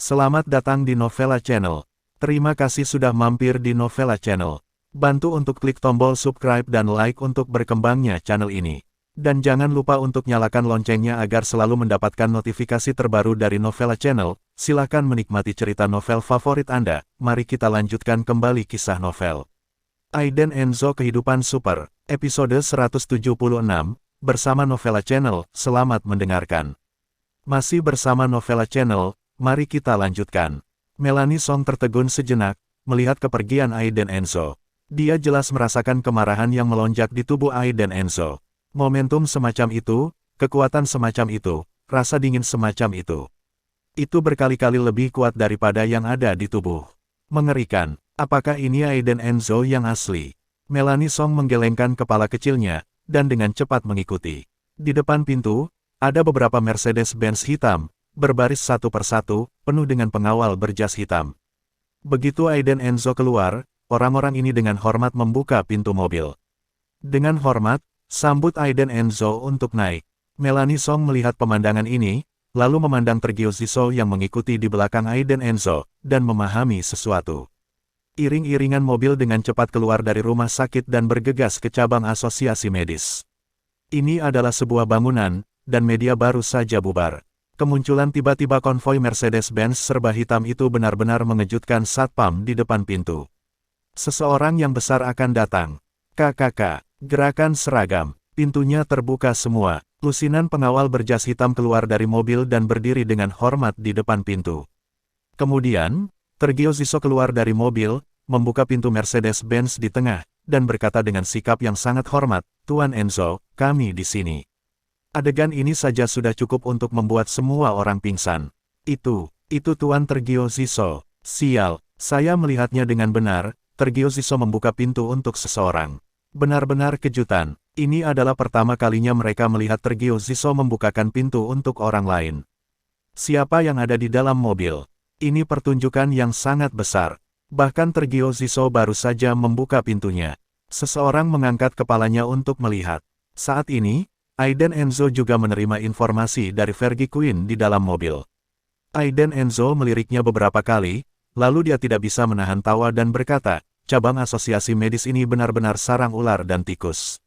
Selamat datang di Novella Channel. Terima kasih sudah mampir di Novella Channel. Bantu untuk klik tombol subscribe dan like untuk berkembangnya channel ini. Dan jangan lupa untuk nyalakan loncengnya agar selalu mendapatkan notifikasi terbaru dari Novella Channel. Silakan menikmati cerita novel favorit Anda. Mari kita lanjutkan kembali kisah novel Aiden Enzo Kehidupan Super, episode 176, bersama Novella Channel. Selamat mendengarkan. Masih bersama Novella Channel. Mari kita lanjutkan. Melanie Song tertegun sejenak, melihat kepergian Aiden Enzo. Dia jelas merasakan kemarahan yang melonjak di tubuh Aiden Enzo. Momentum semacam itu, kekuatan semacam itu, rasa dingin semacam itu. Itu berkali-kali lebih kuat daripada yang ada di tubuh. Mengerikan, apakah ini Aiden Enzo yang asli? Melanie Song menggelengkan kepala kecilnya, dan dengan cepat mengikuti. Di depan pintu, ada beberapa Mercedes-Benz hitam, berbaris satu persatu, penuh dengan pengawal berjas hitam. Begitu Aiden Enzo keluar, orang-orang ini dengan hormat membuka pintu mobil. Dengan hormat, sambut Aiden Enzo untuk naik. Melanie Song melihat pemandangan ini, lalu memandang Tergiosiso yang mengikuti di belakang Aiden Enzo, dan memahami sesuatu. Iring-iringan mobil dengan cepat keluar dari rumah sakit dan bergegas ke cabang asosiasi medis. Ini adalah sebuah bangunan, dan media baru saja bubar. Kemunculan tiba-tiba konvoi Mercedes-Benz serba hitam itu benar-benar mengejutkan satpam di depan pintu. Seseorang yang besar akan datang. KKK, gerakan seragam, pintunya terbuka semua. Lusinan pengawal berjas hitam keluar dari mobil dan berdiri dengan hormat di depan pintu. Kemudian, Tergiosiso keluar dari mobil, membuka pintu Mercedes-Benz di tengah, dan berkata dengan sikap yang sangat hormat, "Tuan Enzo, kami di sini." Adegan ini saja sudah cukup untuk membuat semua orang pingsan. Itu Tuan Tergiosiso. Sial, saya melihatnya dengan benar. Tergiosiso membuka pintu untuk seseorang. Benar-benar kejutan. Ini adalah pertama kalinya mereka melihat Tergiosiso membukakan pintu untuk orang lain. Siapa yang ada di dalam mobil? Ini pertunjukan yang sangat besar. Bahkan Tergiosiso baru saja membuka pintunya. Seseorang mengangkat kepalanya untuk melihat. Saat ini, Aiden Enzo juga menerima informasi dari Fergie Quinn di dalam mobil. Aiden Enzo meliriknya beberapa kali, lalu dia tidak bisa menahan tawa dan berkata, cabang asosiasi medis ini benar-benar sarang ular dan tikus.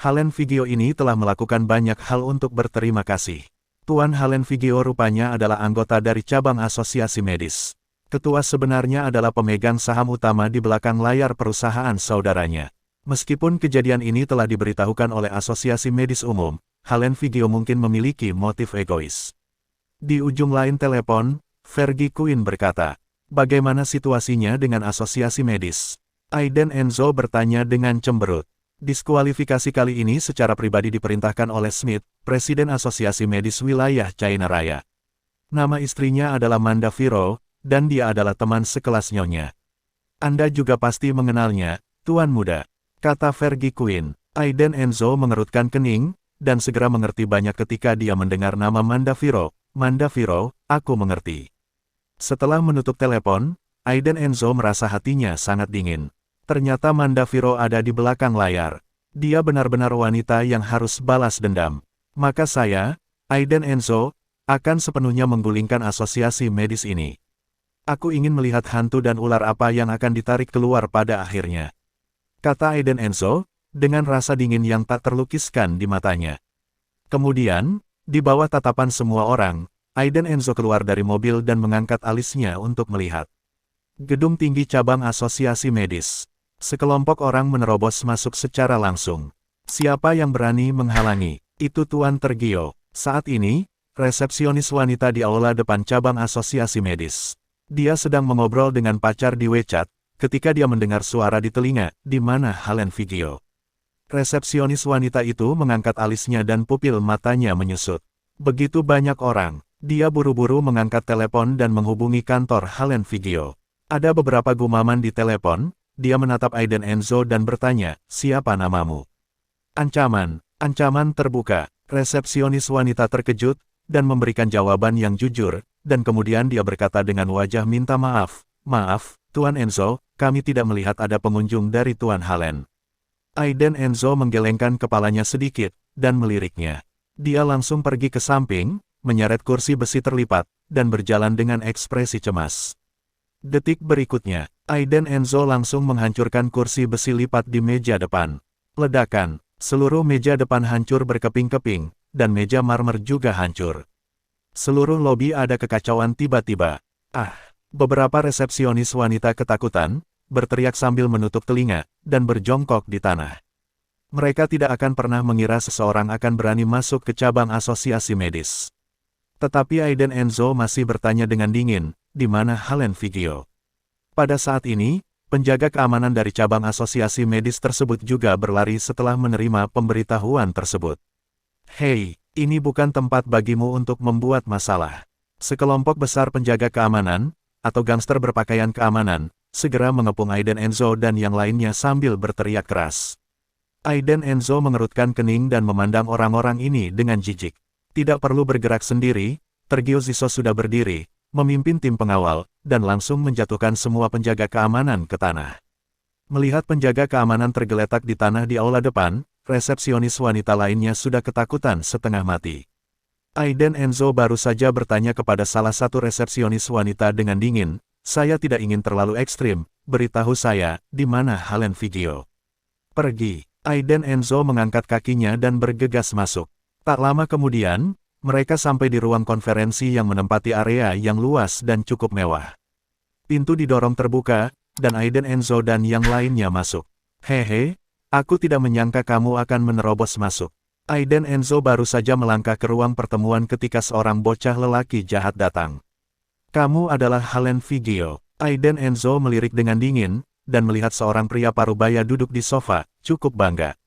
Halen Vigio ini telah melakukan banyak hal untuk berterima kasih. Tuan Halen Vigio rupanya adalah anggota dari cabang asosiasi medis. Ketua sebenarnya adalah pemegang saham utama di belakang layar perusahaan saudaranya. Meskipun kejadian ini telah diberitahukan oleh Asosiasi Medis Umum, Halen Vigio mungkin memiliki motif egois. Di ujung lain telepon, Fergie Quinn berkata, "Bagaimana situasinya dengan Asosiasi Medis?" Aiden Enzo bertanya dengan cemberut. Diskualifikasi kali ini secara pribadi diperintahkan oleh Smith, Presiden Asosiasi Medis Wilayah China Raya. Nama istrinya adalah Manda Viro, dan dia adalah teman sekelas Nyonya. Anda juga pasti mengenalnya, Tuan Muda, kata Fergie Quinn. Aiden Enzo mengerutkan kening, dan segera mengerti banyak ketika dia mendengar nama Manda Viro. Manda Viro, aku mengerti. Setelah menutup telepon, Aiden Enzo merasa hatinya sangat dingin. Ternyata Manda Viro ada di belakang layar. Dia benar-benar wanita yang harus balas dendam. Maka saya, Aiden Enzo, akan sepenuhnya menggulingkan asosiasi medis ini. Aku ingin melihat hantu dan ular apa yang akan ditarik keluar pada akhirnya, kata Aiden Enzo, dengan rasa dingin yang tak terlukiskan di matanya. Kemudian, di bawah tatapan semua orang, Aiden Enzo keluar dari mobil dan mengangkat alisnya untuk melihat gedung tinggi cabang asosiasi medis. Sekelompok orang menerobos masuk secara langsung. Siapa yang berani menghalangi? Itu Tuan Tergio. Saat ini, resepsionis wanita di aula depan cabang asosiasi medis. Dia sedang mengobrol dengan pacar di WeChat, ketika dia mendengar suara di telinga, di mana Halen Vigio. Resepsionis wanita itu mengangkat alisnya dan pupil matanya menyusut. Begitu banyak orang, dia buru-buru mengangkat telepon dan menghubungi kantor Halen Vigio. Ada beberapa gumaman di telepon, dia menatap Aiden Enzo dan bertanya, siapa namamu? Ancaman terbuka. Resepsionis wanita terkejut, dan memberikan jawaban yang jujur, dan kemudian dia berkata dengan wajah minta maaf, "Maaf, Tuan Enzo, kami tidak melihat ada pengunjung dari Tuan Halen. Aiden Enzo menggelengkan kepalanya sedikit, dan meliriknya. Dia langsung pergi ke samping, menyeret kursi besi terlipat, dan berjalan dengan ekspresi cemas. Detik berikutnya, Aiden Enzo langsung menghancurkan kursi besi lipat di meja depan. Ledakan, seluruh meja depan hancur berkeping-keping, dan meja marmer juga hancur. Seluruh lobi ada kekacauan tiba-tiba. Beberapa resepsionis wanita ketakutan, berteriak sambil menutup telinga, dan berjongkok di tanah. Mereka tidak akan pernah mengira seseorang akan berani masuk ke cabang asosiasi medis. Tetapi Aiden Enzo masih bertanya dengan dingin, di mana Halen Vigio? Pada saat ini, penjaga keamanan dari cabang asosiasi medis tersebut juga berlari setelah menerima pemberitahuan tersebut. Hei, ini bukan tempat bagimu untuk membuat masalah. Sekelompok besar penjaga keamanan, atau gangster berpakaian keamanan, segera mengepung Aiden Enzo dan yang lainnya sambil berteriak keras. Aiden Enzo mengerutkan kening dan memandang orang-orang ini dengan jijik. Tidak perlu bergerak sendiri, Tergio Ziso sudah berdiri, memimpin tim pengawal, dan langsung menjatuhkan semua penjaga keamanan ke tanah. Melihat penjaga keamanan tergeletak di tanah di aula depan, resepsionis wanita lainnya sudah ketakutan setengah mati. Aiden Enzo baru saja bertanya kepada salah satu resepsionis wanita dengan dingin, "Saya tidak ingin terlalu ekstrim, beritahu saya, di mana Halen Vigio?" "Pergi." Aiden Enzo mengangkat kakinya dan bergegas masuk. Tak lama kemudian, mereka sampai di ruang konferensi yang menempati area yang luas dan cukup mewah. Pintu didorong terbuka, dan Aiden Enzo dan yang lainnya masuk. "Hehe, aku tidak menyangka kamu akan menerobos masuk." Aiden Enzo baru saja melangkah ke ruang pertemuan ketika seorang bocah lelaki jahat datang. "Kamu adalah Halen Vigio." Aiden Enzo melirik dengan dingin, dan melihat seorang pria parubaya duduk di sofa, cukup bangga.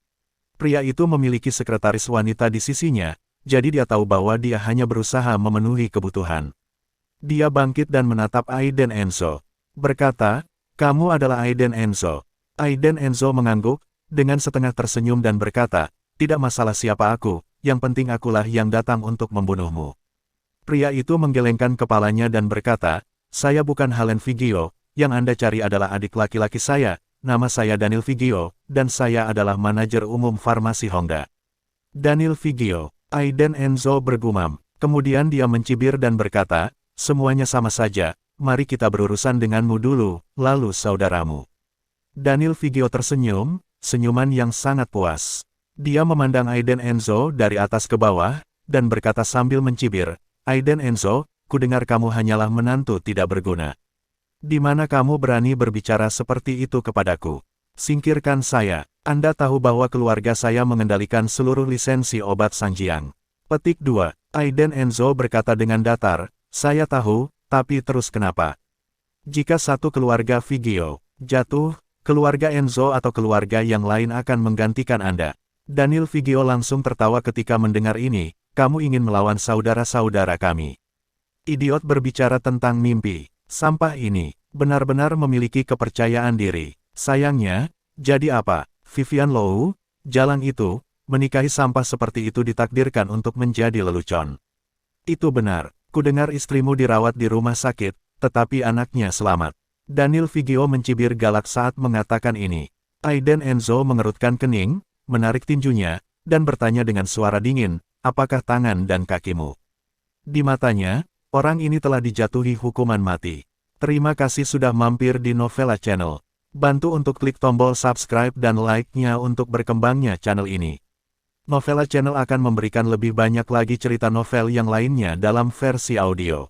Pria itu memiliki sekretaris wanita di sisinya, jadi dia tahu bahwa dia hanya berusaha memenuhi kebutuhan. Dia bangkit dan menatap Aiden Enzo. Berkata, "Kamu adalah Aiden Enzo." Aiden Enzo mengangguk, dengan setengah tersenyum dan berkata, "Tidak masalah siapa aku, yang penting akulah yang datang untuk membunuhmu." Pria itu menggelengkan kepalanya dan berkata, "Saya bukan Halen Vigio, yang Anda cari adalah adik laki-laki saya, nama saya Daniel Vigio, dan saya adalah manajer umum farmasi Honda." "Daniel Vigio." Aiden Enzo bergumam, kemudian dia mencibir dan berkata, "Semuanya sama saja, mari kita berurusan denganmu dulu, lalu saudaramu." Daniel Vigio tersenyum, senyuman yang sangat puas. Dia memandang Aiden Enzo dari atas ke bawah, dan berkata sambil mencibir, "Aiden Enzo, kudengar kamu hanyalah menantu tidak berguna. Di mana kamu berani berbicara seperti itu kepadaku? Singkirkan saya. Anda tahu bahwa keluarga saya mengendalikan seluruh lisensi obat Sanjiang." Petik 2. Aiden Enzo berkata dengan datar, "Saya tahu, tapi terus kenapa? Jika satu keluarga Vigio jatuh, keluarga Enzo atau keluarga yang lain akan menggantikan Anda." Daniel Vigio langsung tertawa ketika mendengar ini, "Kamu ingin melawan saudara-saudara kami. Idiot berbicara tentang mimpi. Sampah ini, benar-benar memiliki kepercayaan diri. Sayangnya, jadi apa, Vivian Low, jalan itu, menikahi sampah seperti itu ditakdirkan untuk menjadi lelucon." "Itu benar, kudengar istrimu dirawat di rumah sakit, tetapi anaknya selamat." Daniel Vigio mencibir galak saat mengatakan ini. Aiden Enzo mengerutkan kening, menarik tinjunya, dan bertanya dengan suara dingin, "Apakah tangan dan kakimu?" Di matanya, orang ini telah dijatuhi hukuman mati. Terima kasih sudah mampir di Novela Channel. Bantu untuk klik tombol subscribe dan like-nya untuk berkembangnya channel ini. Novela Channel akan memberikan lebih banyak lagi cerita novel yang lainnya dalam versi audio.